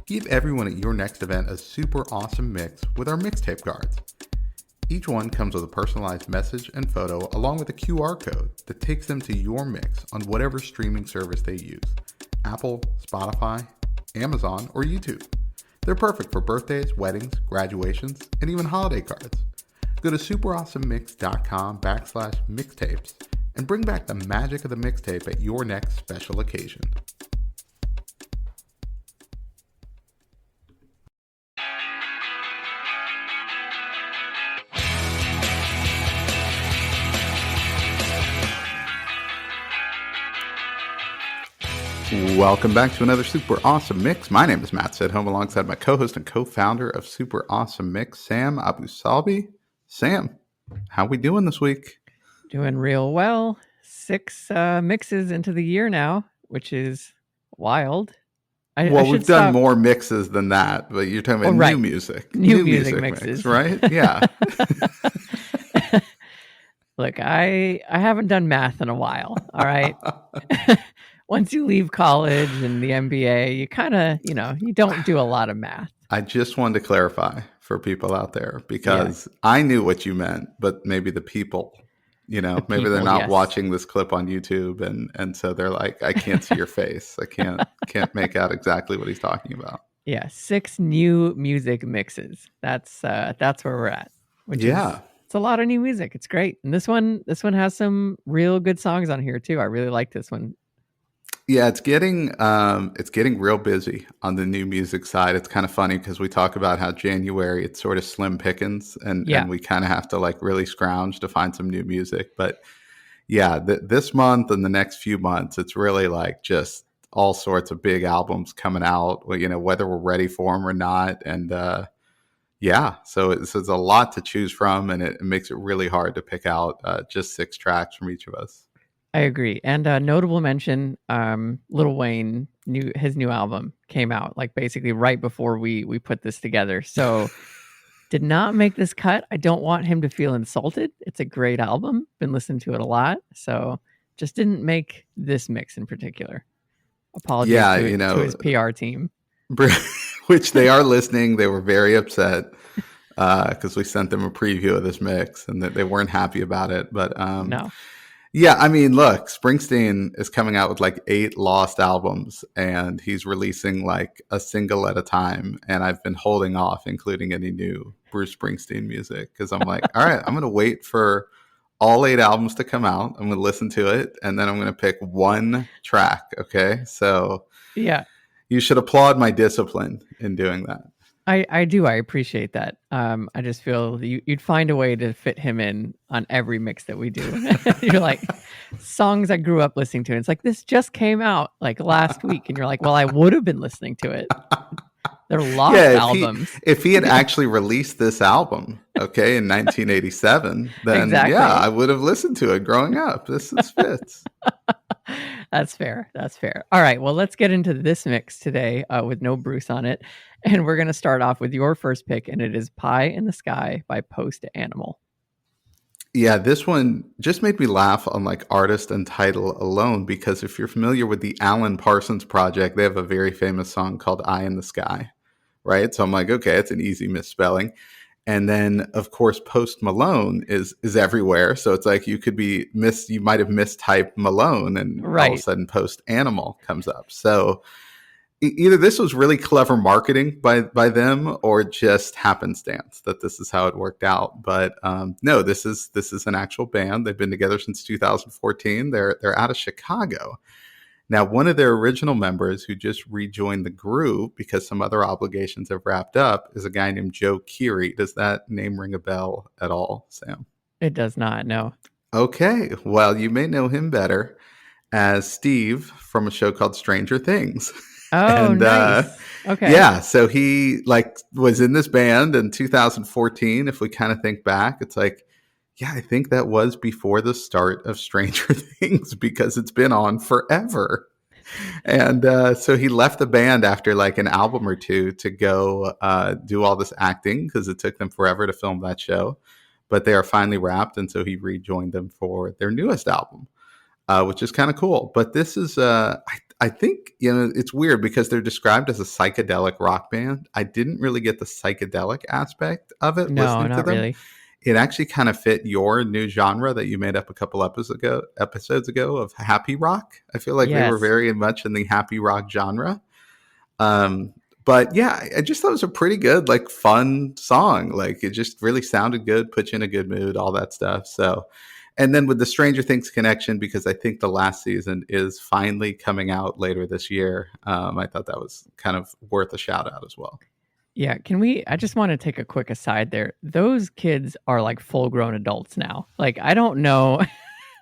Give everyone at your next event a super awesome mix with our mixtape cards. Each one comes with a personalized message and photo along with a QR code that takes them to your mix on whatever streaming service they use. Apple, Spotify, Amazon, or YouTube. They're perfect for birthdays, weddings, graduations, and even holiday cards. Go to superawesomemix.com/mixtapes and bring back the magic of the mixtape at your next special occasion. Welcome back to another Super Awesome Mix. My name is Matt Sidholm, alongside my co-host and co-founder of Super Awesome Mix, Sam Abu Salbi. Sam, how we doing this week? Doing real well. 6 mixes into the year now, which is wild. We've done more mixes than that, but you're talking about new music. New music mixes. Mix, right? Yeah. Look, I haven't done math in a while, all right? Once you leave college and the MBA, you kind of, you don't do a lot of math. I just wanted to clarify for people out there because I knew what you meant, but maybe the people, maybe they're not watching this clip on YouTube, and so they're like, I can't see your face. I can't make out exactly what he's talking about. Yeah, 6 new music mixes. That's where we're at. Which is, it's a lot of new music. It's great, and this one has some real good songs on here too. I really like this one. Yeah, it's getting real busy on the new music side. It's kind of funny because we talk about how January it's sort of slim pickings, and we kind of have to like really scrounge to find some new music. But this month and the next few months, it's really like just all sorts of big albums coming out. Whether we're ready for them or not, and so it's a lot to choose from, and it makes it really hard to pick out just 6 tracks from each of us. I agree. And notable mention, Lil Wayne, his new album came out like basically right before we put this together. So did not make this cut. I don't want him to feel insulted. It's a great album. Been listening to it a lot. So just didn't make this mix in particular. Apologies to his PR team. Which they are listening. They were very upset because we sent them a preview of this mix and that they weren't happy about it. But no. Yeah, I mean, look, Springsteen is coming out with like 8 lost albums, and he's releasing like a single at a time. And I've been holding off including any new Bruce Springsteen music because I'm like, all right, I'm going to wait for all 8 albums to come out. I'm going to listen to it, and then I'm going to pick one track. Okay, so you should applaud my discipline in doing that. I do. I appreciate that. I just feel you'd find a way to fit him in on every mix that we do. You're like, songs I grew up listening to. And it's like, this just came out like last week. And you're like, well, I would have been listening to it. They're lost albums. If he had actually released this album, in 1987, then I would have listened to it growing up. This fits. That's fair. All right. Well, let's get into this mix today with no Bruce on it. And we're going to start off with your first pick, and it is Pie in the Sky by Post Animal. Yeah, this one just made me laugh on like artist and title alone, because if you're familiar with the Alan Parsons Project, they have a very famous song called Eye in the Sky, right? So I'm like, okay, it's an easy misspelling. And then, of course, Post Malone is everywhere. So it's like you might have mistyped Malone, and all of a sudden Post Animal comes up. So either this was really clever marketing by them, or just happenstance that this is how it worked out. But no, this is an actual band. They've been together since 2014. They're out of Chicago. Now, one of their original members who just rejoined the group because some other obligations have wrapped up is a guy named Joe Keery. Does that name ring a bell at all, Sam? It does not, no. Okay, well, you may know him better as Steve from a show called Stranger Things. Oh, nice. Okay. Yeah, so he was in this band in 2014. If we kind of think back, it's like, yeah, I think that was before the start of Stranger Things because it's been on forever. And so he left the band after like an album or two to go do all this acting because it took them forever to film that show. But they are finally wrapped, and so he rejoined them for their newest album, which is kind of cool. But this is, I I think, it's weird because they're described as a psychedelic rock band. I didn't really get the psychedelic aspect of it No, listening to not them. really. It actually kind of fit your new genre that you made up a couple episodes ago of happy rock. I feel like they were Yes. very much in the happy rock genre. Um, but yeah, I just thought it was a pretty good, like, fun song. Like, it just really sounded good, put you in a good mood, all that stuff. So, and then with the Stranger Things connection, because I think the last season is finally coming out later this year, I thought that was kind of worth a shout out as well. Yeah, can we I just want to take a quick aside there. Those kids are like full grown adults now. Like I don't know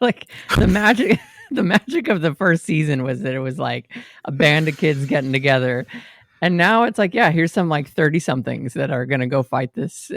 like the magic the magic of the first season was that it was like a band of kids getting together. And now it's like, yeah, here's some like 30 somethings that are going to go fight this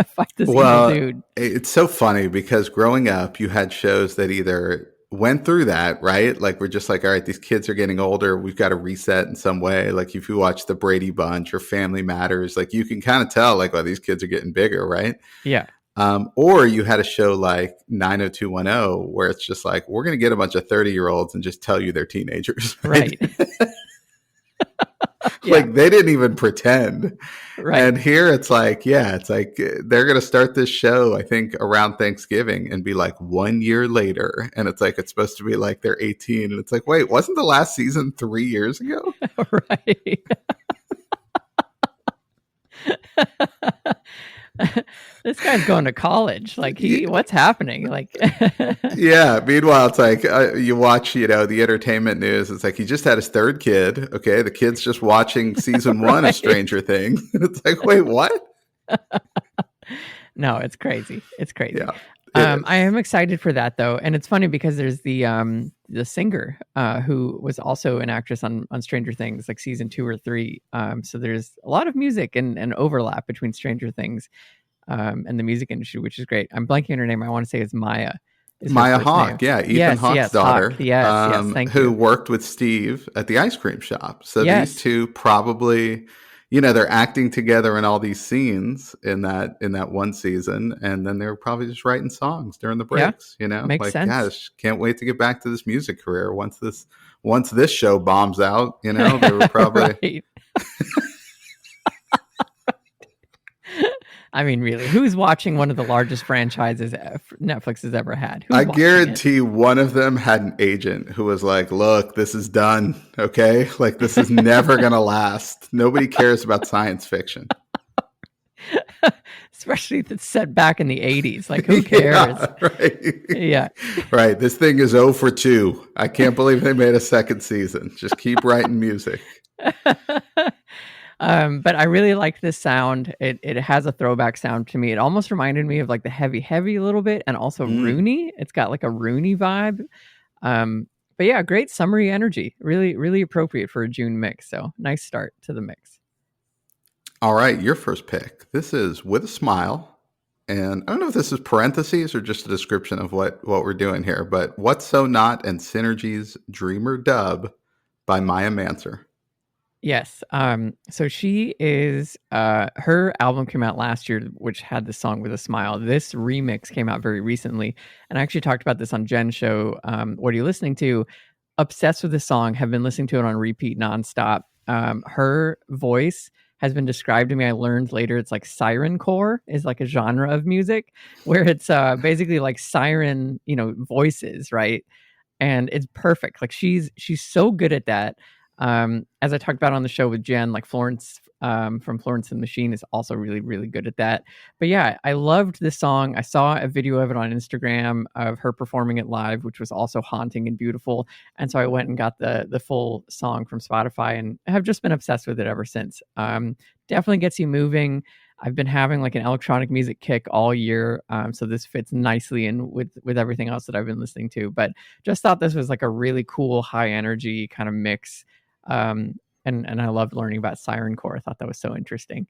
fight this evil Well, dude. it's so funny because growing up, you had shows that either went through that, right? Like, we're just like, all right, these kids are getting older. We've got to reset in some way. Like, if you watch The Brady Bunch or Family Matters, like, you can kind of tell, like, oh, these kids are getting bigger, right? Yeah, Or you had a show like 90210 where it's just like, we're going to get a bunch of 30-year-olds and just tell you they're teenagers, right? right. Yeah, Like, they didn't even pretend. right. And here it's like, yeah, it's like they're going to start this show, I think, around Thanksgiving and be like 1 year later. And it's like, it's supposed to be like they're 18. And it's like, wait, wasn't the last season 3 years ago? Right. This guy's going to college. Like what's happening? Like Yeah. Meanwhile, it's like you watch, the entertainment news. It's like he just had his third kid. Okay. The kid's just watching season one of right. Stranger Things. It's like, wait, what? No, it's crazy. It's crazy. Yeah, it I is. am excited for that though, and it's funny because there's the singer who was also an actress on Stranger Things, like season 2 or 3. So there's a lot of music and overlap between Stranger Things and the music industry, which is great. I'm blanking on her name. I want to say it's Maya. Is her Maya first name? Hawke, yeah, Ethan Yes, Hawke's yes, Hawk. daughter, Yes, yes. Thank who you. worked with Steve at the ice cream shop. So these Yes. two probably, they're acting together in all these scenes in that one season, and then they were probably just writing songs during the Yeah. breaks. Makes Like, sense. gosh, can't wait to get back to this music career once this show bombs out. They were probably. Right. I mean, really, who's watching one of the largest franchises Netflix has ever had? Who's I watching it? guarantee one of them had an agent who was like, look, this is done. Okay. Like, this is never going to last. Nobody cares about science fiction. Especially if it's set back in the 80s. Like, who cares? Yeah, right. Yeah. Right. This thing is 0 for 2. I can't believe they made a second season. Just keep writing music. But I really like this sound. It has a throwback sound to me. It almost reminded me of like the heavy a little bit, and also Mm. Rooney. It's got like a Rooney vibe. But yeah, great summery energy. Really, really appropriate for a June mix. So nice start to the mix. All right. Your first pick. This is With a Smile. And I don't know if this is parentheses or just a description of what we're doing here, but What's So Not and Synergy's Dreamer Dub by Maiah Mancer. Yes. So she is her album came out last year, which had the song With a Smile. This remix came out very recently. And I actually talked about this on Jen's show. What are you listening to? Obsessed with this song, have been listening to it on repeat nonstop. Her voice has been described to me. I learned later it's like sirencore is like a genre of music where it's basically like siren, voices, right? And it's perfect. Like she's so good at that. As I talked about on the show with Jen, like Florence from Florence and the Machine is also really, really good at that. But yeah, I loved this song. I saw a video of it on Instagram of her performing it live, which was also haunting and beautiful. And so I went and got the full song from Spotify and have just been obsessed with it ever since. Definitely gets you moving. I've been having like an electronic music kick all year, so this fits nicely in with everything else that I've been listening to. But just thought this was like a really cool, high energy kind of mix. And I loved learning about sirencore. I thought that was so interesting.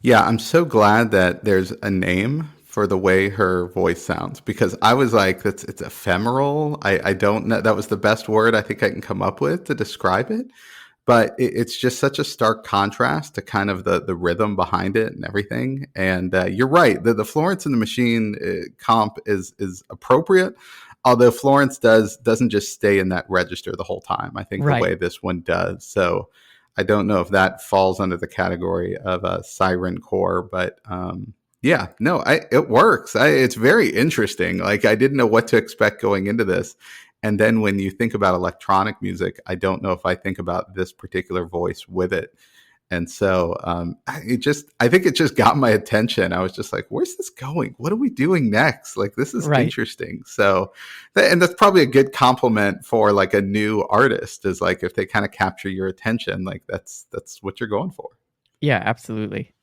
Yeah, I'm so glad that there's a name for the way her voice sounds because I was like, it's ephemeral. I don't know. That was the best word I think I can come up with to describe it. But it's just such a stark contrast to kind of the rhythm behind it and everything. And you're right. The Florence and the Machine comp is appropriate. Although Florence doesn't just stay in that register the whole time. I think the Right. way this one does. So I don't know if that falls under the category of a sirencore, but yeah, no, it works. It's very interesting. Like I didn't know what to expect going into this. And then when you think about electronic music, I don't know if I think about this particular voice with it. And so I think it just got my attention. I was just like, where's this going? What are we doing next? Like, this is Right. interesting. So, and that's probably a good compliment for like a new artist is like, if they kind of capture your attention, like that's what you're going for. Yeah, absolutely.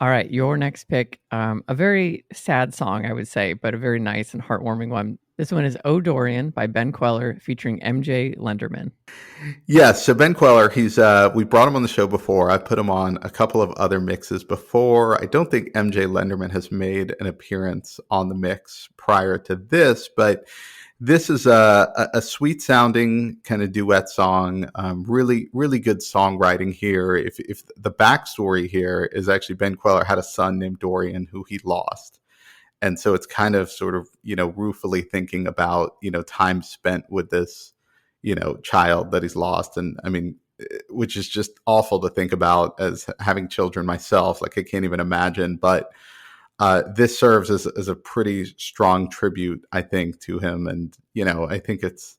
All right, your next pick, a very sad song, I would say, but a very nice and heartwarming one. This one is "Oh Dorian" by Ben Queller, featuring MJ Lenderman. Yes, so Ben Queller, he's we brought him on the show before. I put him on a couple of other mixes before. I don't think MJ Lenderman has made an appearance on the mix prior to this, but this is a sweet sounding kind of duet song. Really, really good songwriting here. If the backstory here is actually Ben Queller had a son named Dorian who he lost. And so it's kind of sort of, ruefully thinking about, time spent with this, child that he's lost. And I mean, which is just awful to think about as having children myself. Like I can't even imagine, but this serves as a pretty strong tribute, I think, to him. And, I think it's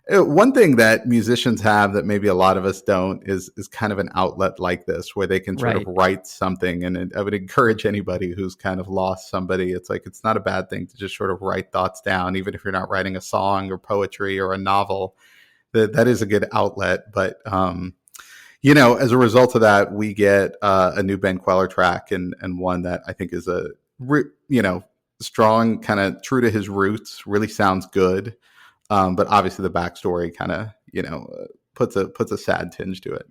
one thing that musicians have that maybe a lot of us don't is kind of an outlet like this where they can sort of Right. write something. And I would encourage anybody who's kind of lost somebody. It's like, it's not a bad thing to just sort of write thoughts down, even if you're not writing a song or poetry or a novel. That is a good outlet. But, as a result of that, we get a new Ben Queller track and one that I think is strong, kind of true to his roots, really sounds good. But obviously the backstory kind of, puts a sad tinge to it.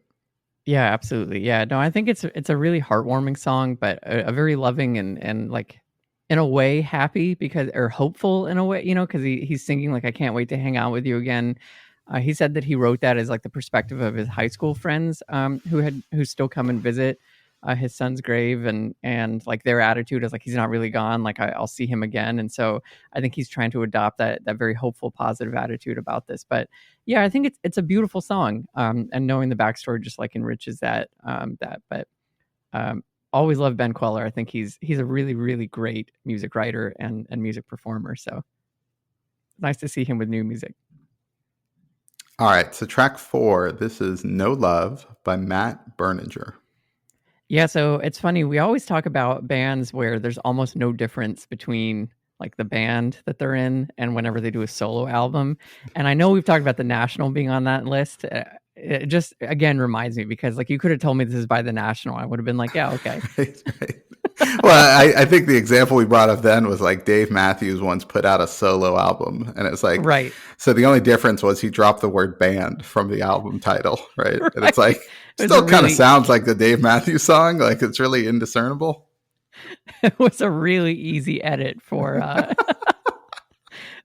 Yeah, absolutely. Yeah, no, I think it's a really heartwarming song, but a very loving and like in a way happy because or hopeful in a way, because he's singing like I can't wait to hang out with you again. He said that he wrote that as like the perspective of his high school friends who still come and visit his son's grave and like their attitude is like he's not really gone, like I'll see him again. And so I think he's trying to adopt that very hopeful, positive attitude about this. But yeah, I think it's a beautiful song, and knowing the backstory just like enriches that. But always love Ben Queller. I think he's a really really great music writer and music performer. So nice to see him with new music. All right. So track 4, this is No Love by Matt Berninger. Yeah, so it's funny. We always talk about bands where there's almost no difference between like the band that they're in and whenever they do a solo album. And I know we've talked about the National being on that list. It just again reminds me because like you could have told me this is by the National. I would have been like, yeah, okay. Right, right. Well, I think the example we brought up then was like Dave Matthews once put out a solo album, and it's like, Right. so the only difference was he dropped the word band from the album title, right? And it's Right. like, It was a still kind of really sounds like the Dave Matthews song, like it's really indiscernible. it was a really easy edit for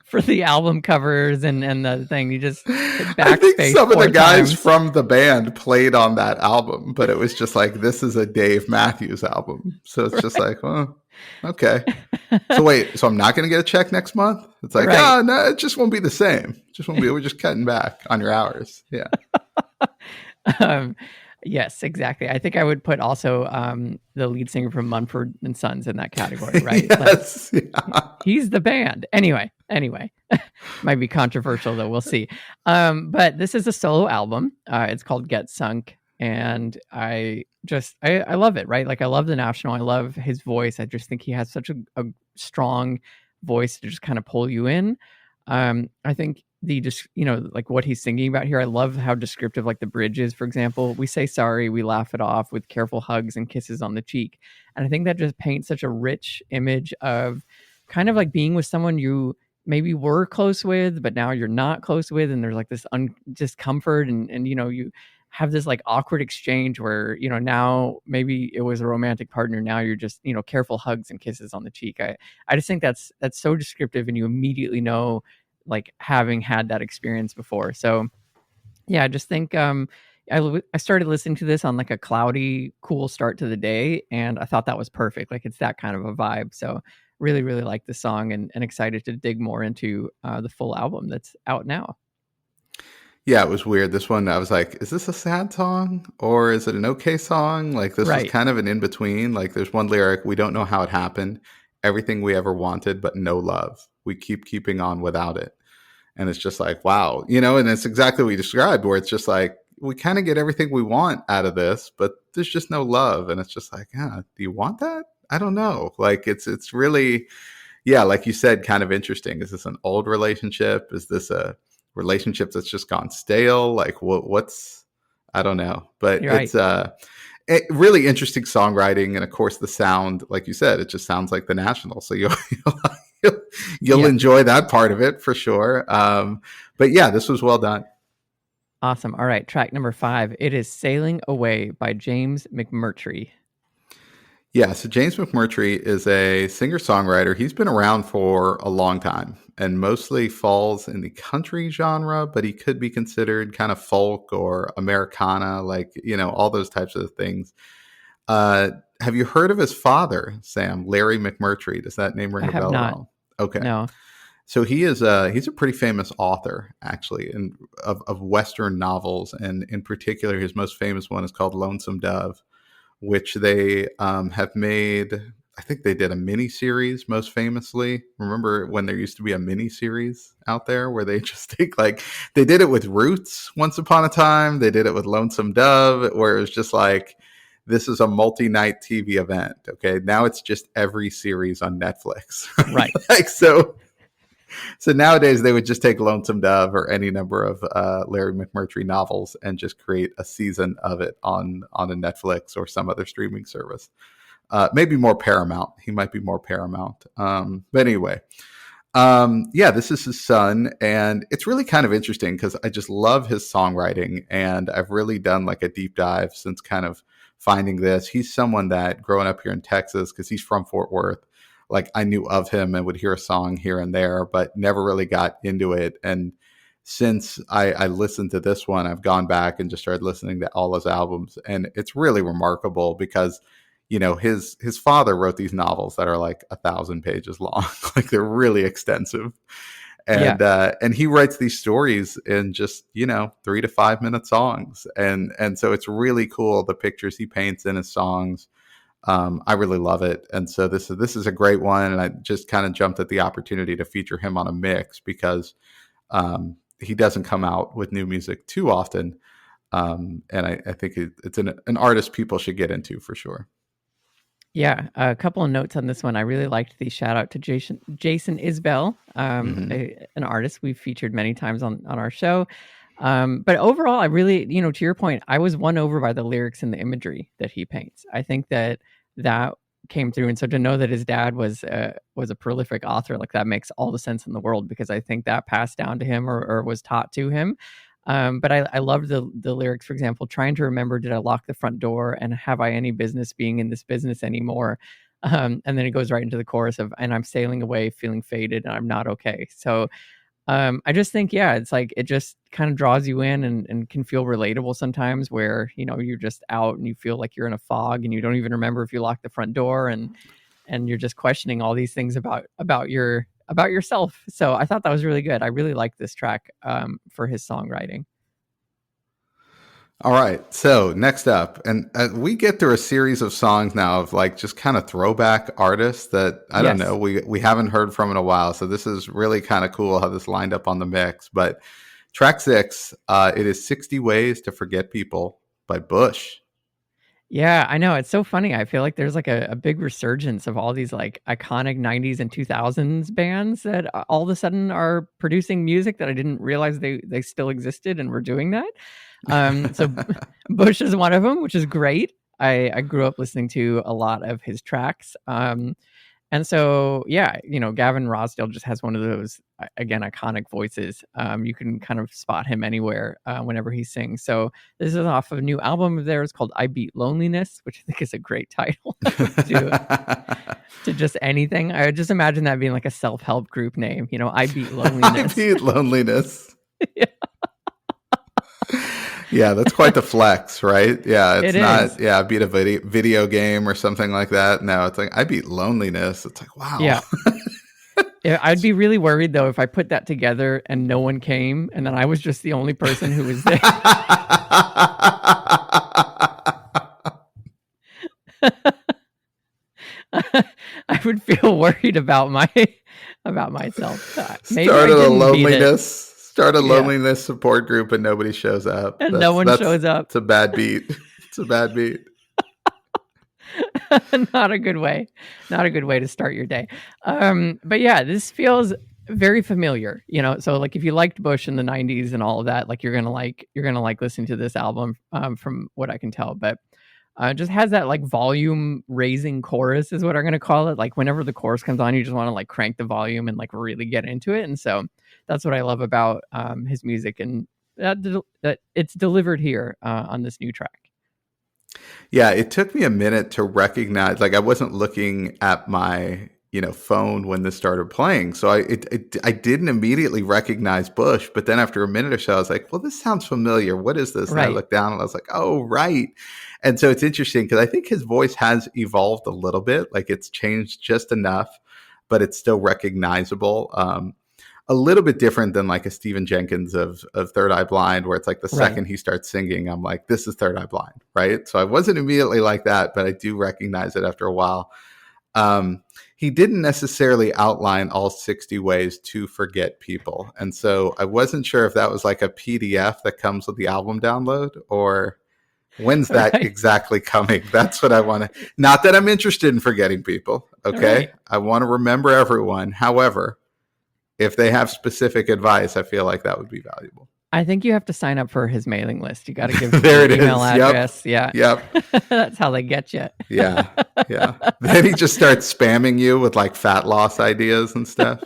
for the album covers and the thing. You just hit I think backspace some of the 4 guys times. from the band played on that album, but it was just like, this is a Dave Matthews album. So it's just Right. like, oh, okay. So wait, so I'm not going to get a check next month? It's like, Right. oh, no, it just won't be the same. It just won't be, we're just cutting back on your hours. Yeah. um, yes, exactly. I think I would put also the lead singer from Mumford and Sons in that category, right? Like Yes. Yeah. he's the band. Anyway, might be controversial though. We'll see. But this is a solo album. It's called Get Sunk, and I love it. Right? Like I love the National. I love his voice. I just think he has such a strong voice to just kind of pull you in. I think just like what he's singing about here. I love how descriptive like the bridge is. For example, we say sorry, we laugh it off with careful hugs and kisses on the cheek, and I think that just paints such a rich image of kind of like being with someone you maybe were close with, but now you're not close with, and there's like this discomfort, and you have this like awkward exchange where now maybe it was a romantic partner, now you're just careful hugs and kisses on the cheek. I just think that's so descriptive, and you immediately know like having had that experience before. So yeah, I just think I started listening to this on like a cloudy, cool start to the day, and I thought that was perfect. Like it's that kind of a vibe. So really, really like the song and excited to dig more into the full album that's out now. Yeah, it was weird. This one, I was like, is this a sad song or is it an okay song? Like, this was Right. kind of an in between. Like, there's one lyric, we don't know how it happened. Everything we ever wanted, but no love. We keep keeping on without it. And it's just like, wow, and it's exactly what you described, where it's just like, we kind of get everything we want out of this, but there's just no love. And it's just like, yeah, do you want that? I don't know. Like, it's really, yeah, like you said, kind of interesting. Is this an old relationship? Is this a relationship that's just gone stale? Like, what's, I don't know. But You're right. it's really interesting songwriting. And of course, the sound, like you said, it just sounds like the National. So you'll Yeah. enjoy that part of it for sure. But yeah, this was well done. Awesome. All right. Track number 5. It is Sailing Away by James McMurtry. Yeah, so James McMurtry is a singer-songwriter. He's been around for a long time and mostly falls in the country genre, but he could be considered kind of folk or Americana, like, all those types of things. Have you heard of his father, Sam? Larry McMurtry. Does that name I ring a have bell at not. all? Okay. No. So he's a pretty famous author, actually, of Western novels, and in particular, his most famous one is called Lonesome Dove, which they have made. I think they did a mini series most famously. Remember when there used to be a mini series out there where they just take, like, they did it with Roots once upon a time. They did it with Lonesome Dove, where it was just like, this is a multi-night TV event. Okay. Now it's just every series on Netflix. Right. Like, so nowadays they would just take Lonesome Dove or any number of Larry McMurtry novels and just create a season of it on a Netflix or some other streaming service. Maybe more Paramount. He might be more Paramount. But anyway, yeah, this is his son, and it's really kind of interesting because I just love his songwriting, and I've really done like a deep dive since kind of finding this. He's someone that growing up here in Texas, because he's from Fort Worth, like I knew of him and would hear a song here and there, but never really got into it. And since I listened to this one, I've gone back and just started listening to all his albums, and it's really remarkable because his father wrote these novels that are like 1,000 pages long. Like, they're really extensive, Yeah. and he writes these stories in just 3 to 5 minute songs, and so it's really cool, the pictures he paints in his songs. I really love it. And so this is a great one. And I just kind of jumped at the opportunity to feature him on a mix because he doesn't come out with new music too often. And I think it's an artist people should get into for sure. Yeah, a couple of notes on this one. I really liked the shout out to Jason Isbell, an artist we've featured many times on our show. But overall, I really, to your point, I was won over by the lyrics and the imagery that he paints. I think that came through, and so to know that his dad was a prolific author, like, that makes all the sense in the world, because I think that passed down to him or was taught to him. But I loved the lyrics, for example, trying to remember, did I lock the front door, and have I any business being in this business anymore? And then it goes right into the chorus of, and I'm sailing away feeling faded and I'm not okay. So I just think, yeah, it's like, it just kind of draws you in and can feel relatable sometimes, where, you're just out and you feel like you're in a fog and you don't even remember if you locked the front door, and you're just questioning all these things about yourself. So I thought that was really good. I really liked this track for his songwriting. All right. So next up, and we get through a series of songs now of like just kind of throwback artists that I don't know, we haven't heard from in a while. So this is really kind of cool how this lined up on the mix. But track 6, it is 60 Ways to Forget People by Bush. Yeah, I know. It's so funny. I feel like there's like a big resurgence of all these like iconic 90s and 2000s bands that all of a sudden are producing music that I didn't realize they still existed and were doing that. So Bush is one of them, which is great. I grew up listening to a lot of his tracks. And so, yeah, Gavin Rossdale just has one of those, again, iconic voices. You can kind of spot him anywhere whenever he sings. So this is off of a new album of theirs called I Beat Loneliness, which I think is a great title to just anything. I just imagine that being like a self-help group name. I Beat Loneliness. I Beat Loneliness. Yeah. Yeah, that's quite the flex, right? Yeah, It it's not, is. yeah, I beat a video game or something like that. No, it's like, I beat loneliness. It's like, wow. Yeah. I'd be really worried though if I put that together and no one came and then I was just the only person who was there. I would feel worried about myself. Maybe I Started a didn't beat it. loneliness, start a Yeah. loneliness support group and nobody shows up. And no one shows up. It's a bad beat. It's a bad beat. Not a good way. Not a good way to start your day. But yeah, this feels very familiar, so like if you liked Bush in the 90s and all of that, like you're gonna like listening to this album, from what I can tell. But just has that like volume raising chorus is what I'm gonna call it. Like whenever the chorus comes on, you just want to like crank the volume and like really get into it. And so that's what I love about his music, and that it's delivered here on this new track. Yeah, it took me a minute to recognize, like I wasn't looking at my, phone when this started playing. So I didn't immediately recognize Bush, but then after a minute or so I was like, well, this sounds familiar. What is this? And I Right. looked down and I was like, oh, right. And so it's interesting because I think his voice has evolved a little bit, like it's changed just enough, but it's still recognizable. A little bit different than like a Stephen Jenkins of Third Eye Blind, where it's like the Right. second he starts singing, I'm like, this is Third Eye Blind, right? So I wasn't immediately like that, but I do recognize it after a while. He didn't necessarily outline all 60 ways to forget people. And so I wasn't sure if that was like a PDF that comes with the album download, or when's that Right. exactly coming? That's what I want to, not that I'm interested in forgetting people. Okay. Right. I want to remember everyone. However, if they have specific advice, I feel like that would be valuable. I think you have to sign up for his mailing list. You got to give There your it email is. Yep. address. Yeah. Yep. That's how they get you. Yeah. Yeah. Then he just starts spamming you with like fat loss ideas and stuff.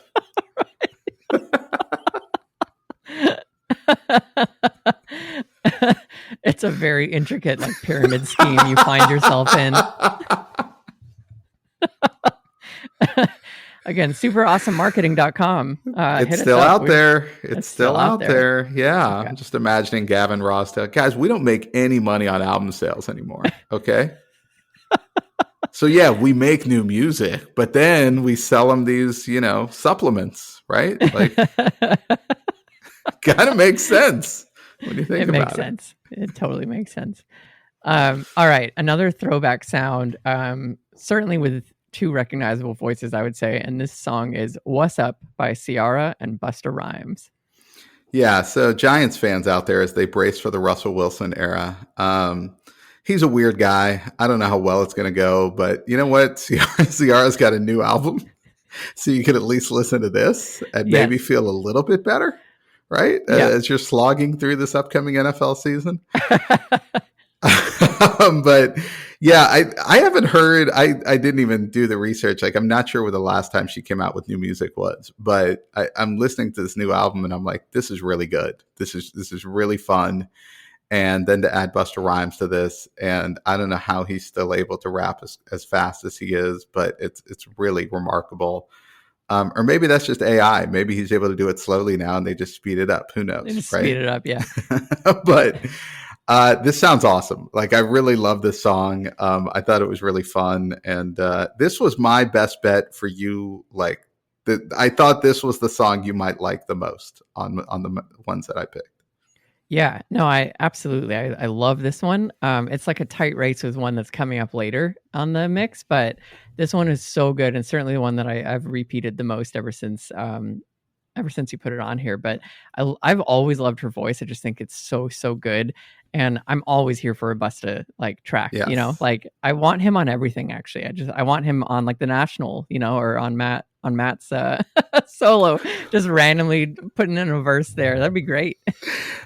It's a very intricate like pyramid scheme you find yourself in. Again, superawesomemarketing.com. It's Hit us still up. out there. It's It's still still out out there. there. Yeah. Okay. I'm just imagining Gavin Ross. Guys, we don't make any money on album sales anymore. Okay. So yeah, we make new music, but then we sell them these, supplements, right? Like, kind of makes sense when you think It makes about it. sense. It totally makes sense. All right, another throwback sound, certainly with two recognizable voices, I would say, and this song is "What's Up" by Ciara and Busta Rhymes. Yeah, so Giants fans out there, as they brace for the Russell Wilson era, he's a weird guy. I don't know how well it's going to go, but you know what? Ciara's got a new album, so you can at least listen to this and maybe Yes. feel a little bit better, right? Yeah. As you're slogging through this upcoming NFL season. But yeah, I haven't heard. I didn't even do the research. Like, I'm not sure where the last time she came out with new music was. But I'm listening to this new album and I'm like, this is really good. This is really fun. And then to add Busta Rhymes to this, and I don't know how he's still able to rap as fast as he is, but it's really remarkable. Or maybe that's just AI. Maybe he's able to do it slowly now, and they just speed it up. Who knows, They just right? speed it up, yeah. But this sounds awesome. Like, I really love this song. I thought it was really fun, and this was my best bet for you. Like, I thought this was the song you might like the most on the ones that I picked. Yeah, no, I absolutely. I love this one. It's like a tight race with one that's coming up later on the mix, but this one is so good, and certainly the one that I've repeated the most ever since you put it on here. But I've always loved her voice. I just think it's so good, and I'm always here for a Busta like track. Yes. Like I want him on everything. Actually, I want him on like the National, or on Matt's solo, just randomly putting in a verse there. That'd be great.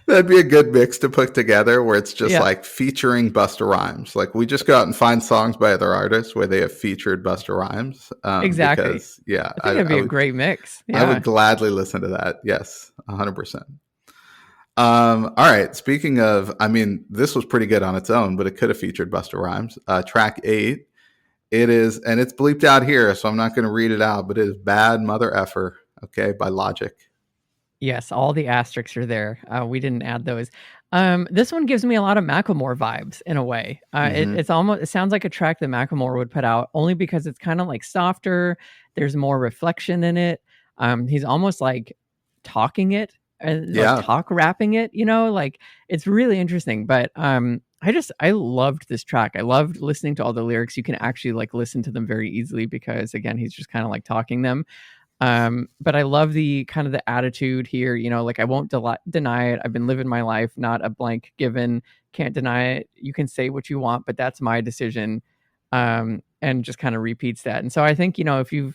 That'd be a good mix to put together, where it's just Yeah. like featuring Busta Rhymes. Like, we just go out and find songs by other artists where they have featured Busta Rhymes. Exactly. Because, yeah, I think that'd be a great mix. I Yeah. would gladly listen to that. Yes, 100%. All right. Speaking of, I mean, this was pretty good on its own, but it could have featured Busta Rhymes. Track 8. It is, and it's bleeped out here, so I'm not going to read it out, but it is Bad Mother Effer, okay, by Logic. Yes, all the asterisks are there. We didn't add those. This one gives me a lot of Macklemore vibes in a way. Hmm. It sounds like a track that Macklemore would put out, only because it's kind of like softer. There's more reflection in it. He's almost like talking it, like Yeah. talk rapping it. You know, like it's really interesting. But I loved this track. I loved listening to all the lyrics. You can actually like listen to them very easily because again, he's just kind of like talking them. But I love the kind of the attitude here, you know, like I won't deny it. I've been living my life, not a blank given. Can't deny it. You can say what you want, but that's my decision. And just kind of repeats that. And so I think, you know, if you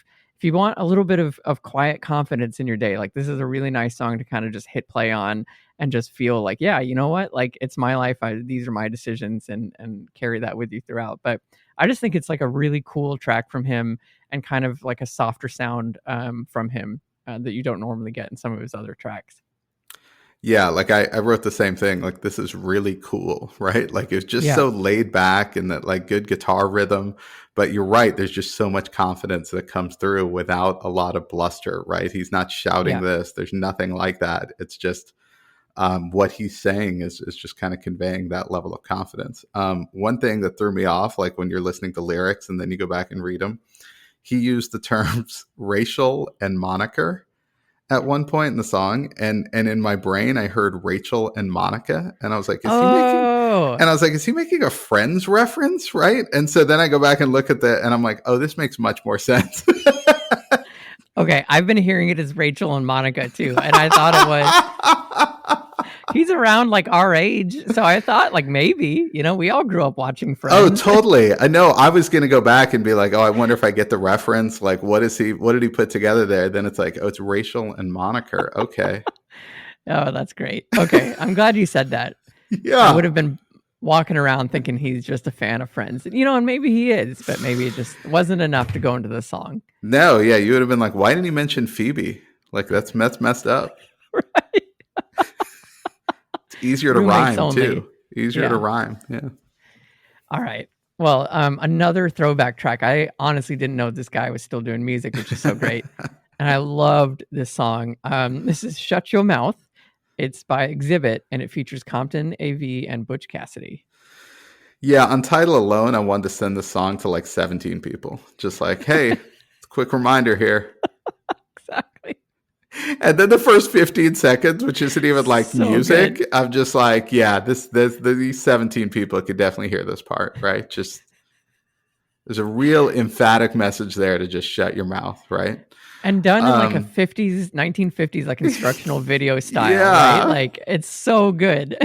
want a little bit of quiet confidence in your day, like this is a really nice song to kind of just hit play on and just feel like, yeah, you know what, like it's my life. These are my decisions, and carry that with you throughout. But I just think it's like a really cool track from him, and kind of like a softer sound from him that you don't normally get in some of his other tracks. Yeah, like I wrote the same thing. Like this is really cool, right? Like it's just Yeah, so laid back and that like good guitar rhythm. But you're right, there's just so much confidence that comes through without a lot of bluster, right? He's not shouting yeah. this. There's nothing like that. It's just what he's saying is just kind of conveying that level of confidence. One thing that threw me off, like when you're listening to lyrics and then you go back and read them, he used the terms racial and moniker at one point in the song, and in my brain I heard Rachel and Monica, and I was like, is he making Oh, and I was like, is he making a Friends reference, right? And so then I go back and look at that and I'm like, oh, this makes much more sense. okay. I've been hearing it as Rachel and Monica too, and I thought it was he's around like our age, so I thought like maybe, you know, we all grew up watching Oh, Friends. totally. I know. I was gonna go back and be like, oh, I wonder if I get the reference. Like, what did he put together there? Then it's like, oh, it's Rachel and Moniker. Okay. Oh, that's great. Okay, I'm glad you said that. I would Yeah. have been walking around thinking he's just a fan of Friends, you know, and maybe he is, but maybe it just wasn't enough to go into the song. No, yeah, you would have been like, why didn't he mention Phoebe? Like that's messed up. Right? It's easier to Roommates rhyme only. too. Easier to Yeah. rhyme. Yeah. All right. Well, another throwback track. I honestly didn't know this guy was still doing music, which is so great. And I loved this song. This is Shut Your Mouth. It's by Exhibit, and it features Compton, AV, and Butch Cassidy. Yeah, on title alone, I wanted to send the song to like 17 people. Just like, hey, quick reminder here. Exactly. And then the first 15 seconds, which isn't even like So good. music, I'm just like, yeah, these 17 people could definitely hear this part, right? Just there's a real emphatic message there to just shut your mouth, right? And done in like a Um, 50s, 1950s, like instructional video style, right? yeah, Like it's so good.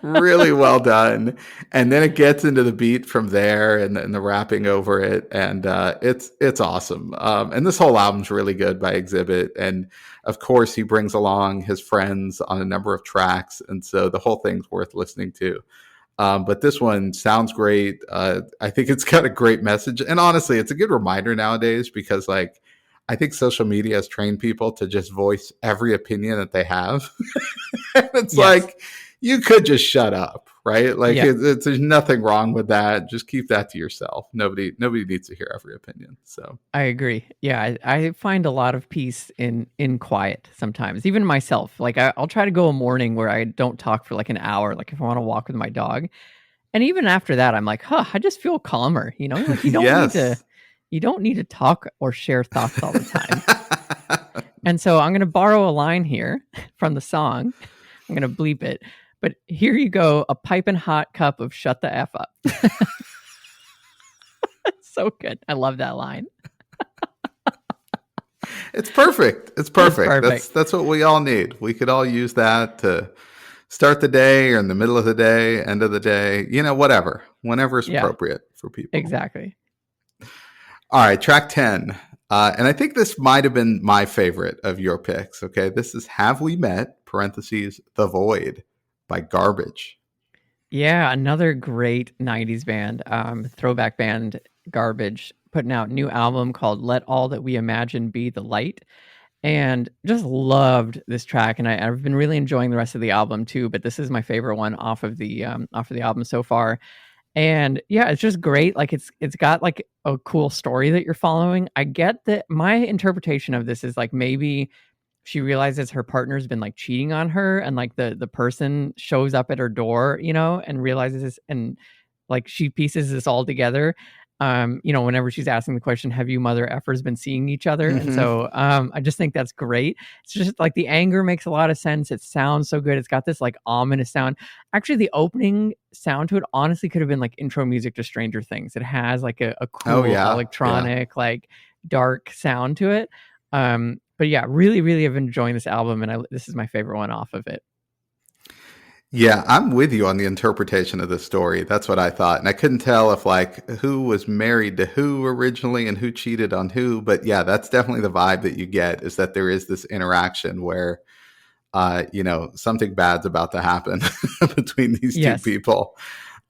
really well done. And then it gets into the beat from there, and the rapping over it, and it's awesome. And this whole album's really good by Exhibit, and of course he brings along his friends on a number of tracks, and so the whole thing's worth listening to. But this one sounds great. I think it's got a great message, and honestly, it's a good reminder nowadays because like. I think social media has trained people to just voice every opinion that they have. And it's Yes. like you could just shut up, right? Like Yeah. there's nothing wrong with that. Just keep that to yourself. Nobody needs to hear every opinion. So I agree. Yeah, I find a lot of peace in quiet sometimes. Even myself, like I'll try to go a morning where I don't talk for like an hour. Like if I want to walk with my dog, and even after that, I'm like, huh, I just feel calmer. You know, like yes. you don't need to talk or share thoughts all the time. And so I'm going to borrow a line here from the song. I'm going to bleep it, but here you go, a piping hot cup of shut the f up. So good. I love that line. It's perfect. It's It's perfect. perfect. That's what we all need. We could all use that to start the day or in the middle of the day, end of the day, whatever, whenever it's Yeah, appropriate for people. exactly. All right, track 10. And I think this might have been my favorite of your picks. Okay. This is Have We Met, parentheses, The Void by Garbage. Yeah, another great 90s band, throwback band, Garbage, putting out new album called Let All That We Imagine Be the Light. And just loved this track, and I've been really enjoying the rest of the album too. But this is my favorite one off of the album so far. And yeah, it's just great. Like it's got like a cool story that you're following. I get that my interpretation of this is like maybe she realizes her partner's been like cheating on her, and like the person shows up at her door, and realizes this, and like she pieces this all together. Whenever she's asking the question, have you mother effers been seeing each other? And Mm-hmm. so I just think that's great. It's just like the anger makes a lot of sense. It sounds so good. It's got this like ominous sound. Actually, the opening sound to it honestly could have been like intro music to Stranger Things. It has like a Oh cool yeah, yeah. electronic, like dark sound to it. But yeah, really, really have been enjoying this album, and this is my favorite one off of it. Yeah, I'm with you on the interpretation of the story. That's what I thought. And I couldn't tell if like who was married to who originally and who cheated on who, but yeah, that's definitely the vibe that you get, is that there is this interaction where something bad's about to happen between these two Yes. people.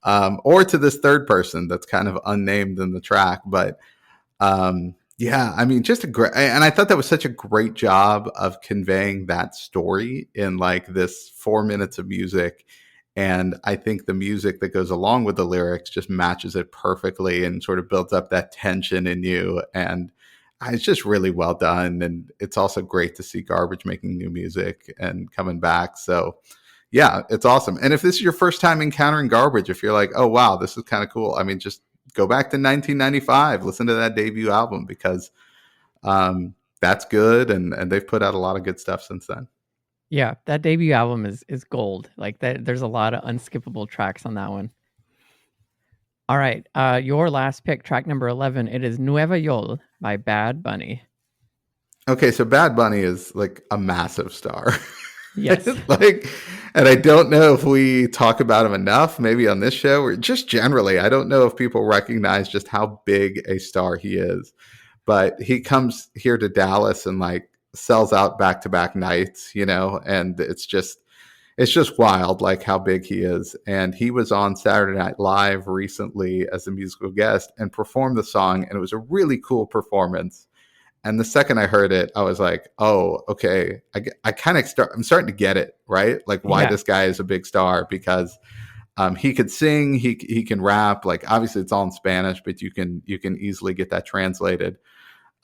Or to this third person that's kind of unnamed in the track, but yeah, I mean, just a great, and I thought that was such a great job of conveying that story in like this 4 minutes of music. And I think the music that goes along with the lyrics just matches it perfectly and sort of builds up that tension in you. And it's just really well done. And it's also great to see Garbage making new music and coming back. So yeah, it's awesome. And if this is your first time encountering Garbage, if you're like, oh wow, this is kind of cool, I mean, just go back to 1995, listen to that debut album, because that's good, and they've put out a lot of good stuff since then. Yeah, that debut album is gold. Like that, there's a lot of unskippable tracks on that one. All right, your last pick, track number 11. It is Nueva Yol by Bad Bunny. Okay, so Bad Bunny is like a massive star. Yes. Like, and I don't know if we talk about him enough, maybe on this show or just generally. I don't know if people recognize just how big a star he is. But he comes here to Dallas and like sells out back to back nights, and it's just wild, like how big he is. And he was on Saturday Night Live recently as a musical guest and performed the song, and it was a really cool performance. And the second I heard it, I was like, oh, okay. I kind of I'm starting to get it, right? Like why Yeah. this guy is a big star, because he could sing, he can rap. Like obviously it's all in Spanish, but you can easily get that translated.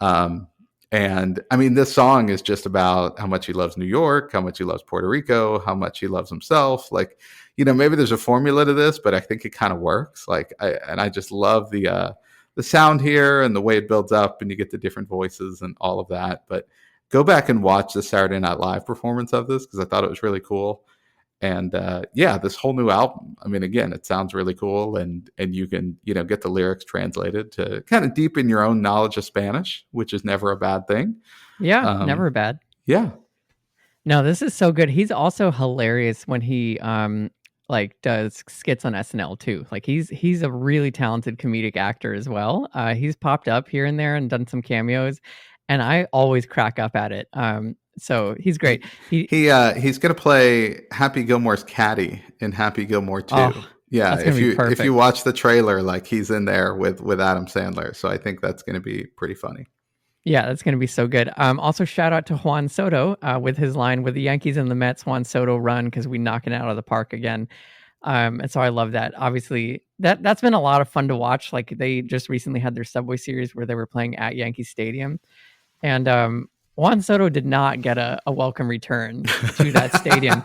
Um, and I mean, this song is just about how much he loves New York, how much he loves Puerto Rico, how much he loves himself. Like, maybe there's a formula to this, but I think it kind of works. Like, I just love the sound here and the way it builds up, and you get the different voices and all of that. But go back and watch the Saturday Night Live performance of this, because I thought it was really cool. And yeah, this whole new album, I mean, again, it sounds really cool, and you can get the lyrics translated to kind of deepen your own knowledge of Spanish, which is never a bad thing. Yeah, um never bad. yeah. No, this is so good. He's also hilarious when he like does skits on SNL too. Like he's a really talented comedic actor as well. He's popped up here and there and done some cameos, and I always crack up at it. So he's great. He's gonna play Happy Gilmore's caddy in Happy Gilmore 2. Oh, Yeah, that's gonna if be you perfect. watch the trailer, like he's in there with Adam Sandler, so I think that's gonna be pretty funny. Yeah, that's going to be so good. Also, shout out to Juan Soto with his line, with the Yankees and the Mets, Juan Soto run because we knock it out of the park again. And so I love that. Obviously, that's been a lot of fun to watch. Like they just recently had their Subway Series where they were playing at Yankee Stadium, and Juan Soto did not get a welcome return to that stadium.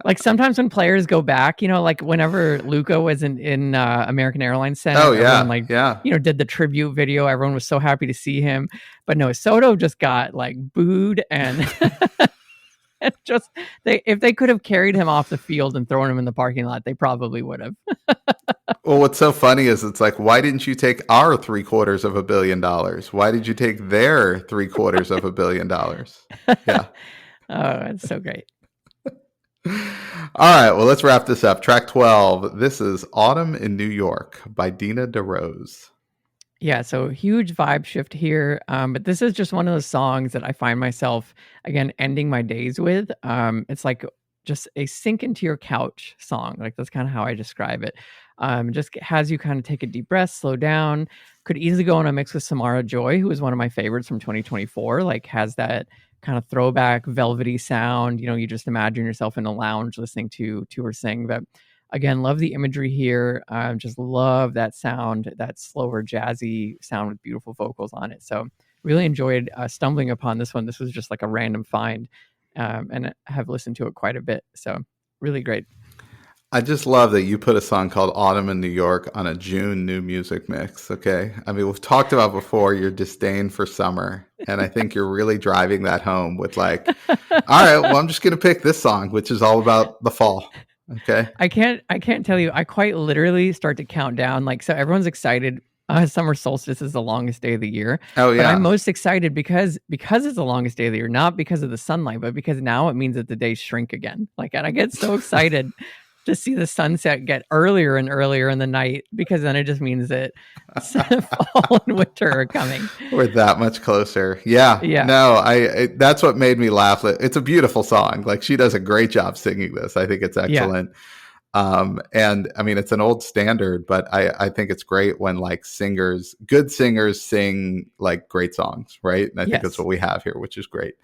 Like sometimes when players go back, like whenever Luca was in American Airlines Oh Center, everyone yeah, like yeah. did the tribute video. Everyone was so happy to see him, but no, Soto just got like booed and just if they could have carried him off the field and thrown him in the parking lot, they probably would have. Well, what's so funny is it's like, why didn't you take our $750 million? Why did you take their $750 million? Yeah. Oh, it's so great. All right. Well, let's wrap this up. Track 12. This is Autumn in New York by Dina DeRose. Yeah, so huge vibe shift here. But this is just one of those songs that I find myself again ending my days with. It's like just a sink into your couch song. Like that's kind of how I describe it. Just has you kind of take a deep breath, slow down. Could easily go on a mix with Samara Joy, who is one of my favorites from 2024. Like has that kind of throwback velvety sound. You just imagine yourself in a lounge listening to her sing. But again, love the imagery here. Just love that sound, that slower jazzy sound with beautiful vocals on it. So really enjoyed stumbling upon this one. This was just like a random find, and I have listened to it quite a bit. So really great. I just love that you put a song called Autumn in New York on a June new music mix. Okay. I mean, we've talked about before your disdain for summer. And I think you're really driving that home with like, all right, well, I'm just going to pick this song, which is all about the fall. Okay. I can't tell you. I quite literally start to count down. Like, so everyone's excited. Summer solstice is the longest day of the year. Oh, But I'm yeah. most excited because it's the longest day of the year, not because of the sunlight, but because now it means that the days shrink again. Like, and I get so excited to see the sunset get earlier and earlier in the night, because then it just means that fall and winter are coming. We're that much closer. Yeah. Yeah. No, that's what made me laugh. It's a beautiful song. Like, she does a great job singing this. I think it's excellent. And I mean, it's an old standard, but I think it's great when like good singers sing like great songs, right? And I think that's what we have here, which is great.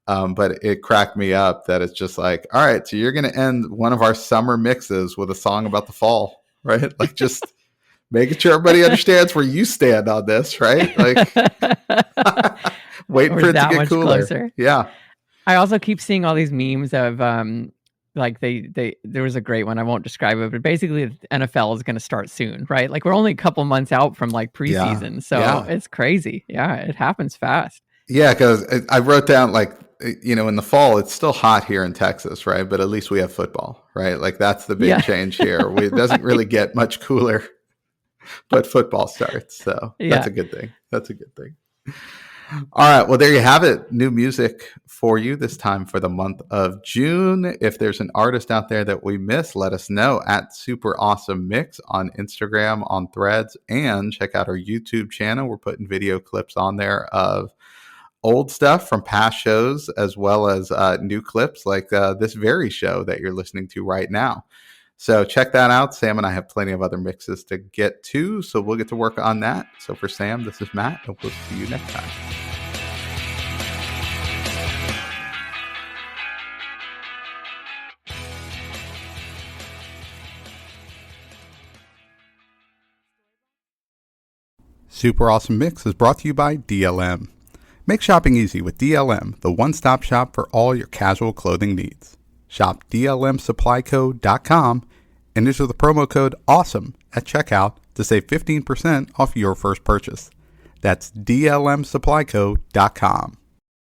But it cracked me up that it's just like, all right, so you're going to end one of our summer mixes with a song about the fall, right? Like, just making sure everybody understands where you stand on this, right? Like, waiting for it to get cooler. Closer. Yeah. I also keep seeing all these memes of like there was a great one. I won't describe it, but basically the NFL is going to start soon, right? Like, we're only a couple months out from like preseason, so it's crazy. Yeah, it happens fast. Yeah, because I wrote down like, you know, in the fall, it's still hot here in Texas, right? But at least we have football, right? Like, that's the big change here. It doesn't really get much cooler, but football starts. So that's a good thing. That's a good thing. All right. Well, there you have it. New music for you this time for the month of June. If there's an artist out there that we miss, let us know at Super Awesome Mix on Instagram, on Threads, and check out our YouTube channel. We're putting video clips on there of old stuff from past shows, as well as new clips like this very show that you're listening to right now. So check that out. Sam and I have plenty of other mixes to get to, so we'll get to work on that. So for Sam, this is Matt, and we'll see you next time. Super Awesome Mix is brought to you by DLM. Make shopping easy with DLM, the one-stop shop for all your casual clothing needs. Shop dlmsupplyco.com and enter the promo code AWESOME at checkout to save 15% off your first purchase. That's dlmsupplyco.com.